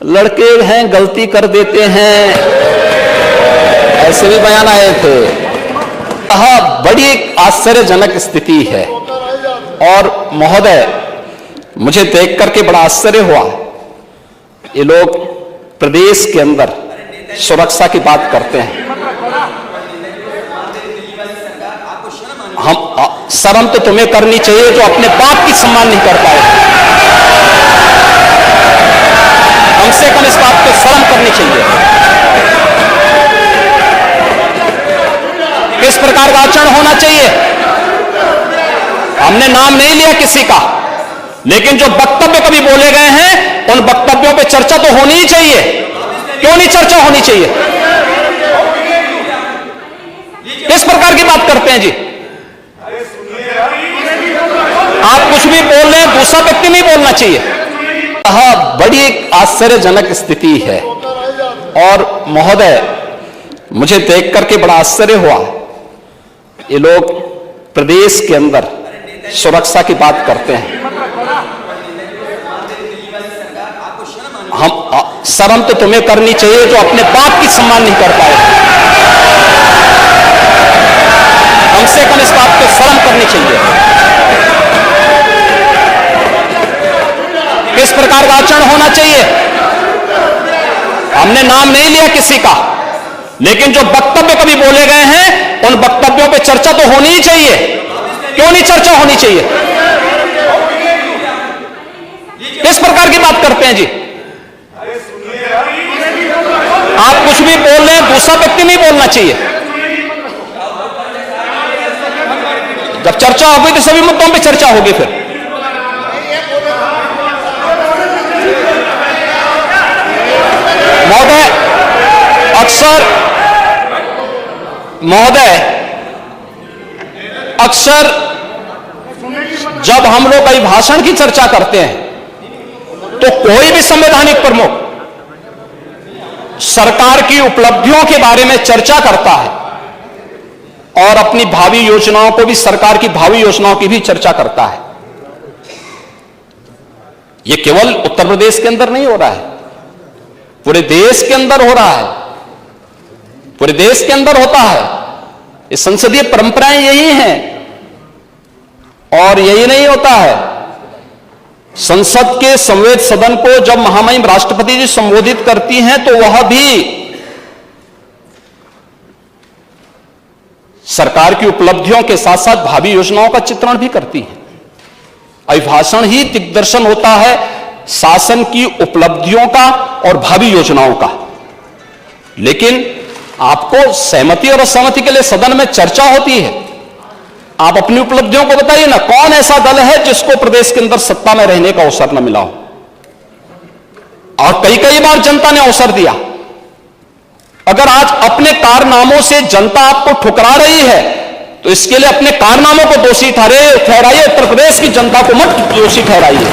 लड़के हैं गलती कर देते हैं, ऐसे भी बयान आए थे। बड़ी आश्चर्यजनक स्थिति है और महोदय मुझे देख करके बड़ा आश्चर्य हुआ। ये लोग प्रदेश के अंदर सुरक्षा की बात करते हैं। हम शर्म तो तुम्हें करनी चाहिए जो अपने बाप की सम्मान नहीं कर पाए। कम से कम इस बात पे शर्म करनी चाहिए। किस प्रकार का आचरण होना चाहिए? हमने नाम नहीं लिया किसी का, लेकिन जो वक्तव्य कभी बोले गए हैं उन वक्तव्यों पे चर्चा तो होनी ही चाहिए। क्यों नहीं चर्चा होनी चाहिए? किस प्रकार की बात करते हैं जी? आप कुछ भी बोल रहे हैं, दूसरा व्यक्ति नहीं बोलना चाहिए। बड़ी आश्चर्यजनक स्थिति है और महोदय मुझे देख करके बड़ा आश्चर्य हुआ। ये लोग प्रदेश के अंदर सुरक्षा की बात करते हैं। हम शर्म तो तुम्हें करनी चाहिए जो अपने बाप की सम्मान नहीं कर पाए। कम से कम इस बात पे शर्म करनी चाहिए। किस प्रकार का आचरण होना चाहिए? हमने नाम नहीं लिया किसी का, लेकिन जो वक्तव्य कभी बोले गए हैं उन वक्तव्यों पे चर्चा तो होनी ही चाहिए। क्यों नहीं चर्चा होनी चाहिए? किस प्रकार की बात करते हैं जी? आप कुछ भी बोल रहे हैं, दूसरा व्यक्ति नहीं बोलना चाहिए। जब चर्चा होगी तो सभी मुद्दों पे चर्चा होगी। फिर महोदय अक्सर जब हम लोग अभिभाषण की चर्चा करते हैं तो कोई भी संवैधानिक प्रमुख सरकार की उपलब्धियों के बारे में चर्चा करता है और अपनी भावी योजनाओं को भी, सरकार की भावी योजनाओं की भी चर्चा करता है। यह केवल उत्तर प्रदेश के अंदर नहीं हो रहा है, पूरे देश के अंदर हो रहा है, पूरे देश के अंदर होता है। ये संसदीय परंपराएं यही हैं और यही नहीं होता है। संसद के संवैध सदन को जब महामहिम राष्ट्रपति जी संबोधित करती हैं तो वह भी सरकार की उपलब्धियों के साथ साथ भावी योजनाओं का चित्रण भी करती हैं। अभिभाषण ही दिग्दर्शन होता है शासन की उपलब्धियों का और भावी योजनाओं का। लेकिन आपको सहमति और असहमति के लिए सदन में चर्चा होती है। आप अपनी उपलब्धियों को बताइए ना, कौन ऐसा दल है जिसको प्रदेश के अंदर सत्ता में रहने का अवसर न मिला हो? और कई कई बार जनता ने अवसर दिया। अगर आज अपने कारनामों से जनता आपको ठुकरा रही है तो इसके लिए अपने कारनामों को दोषी ठहराइए, उत्तर प्रदेश की जनता को मत दोषी ठहराइए।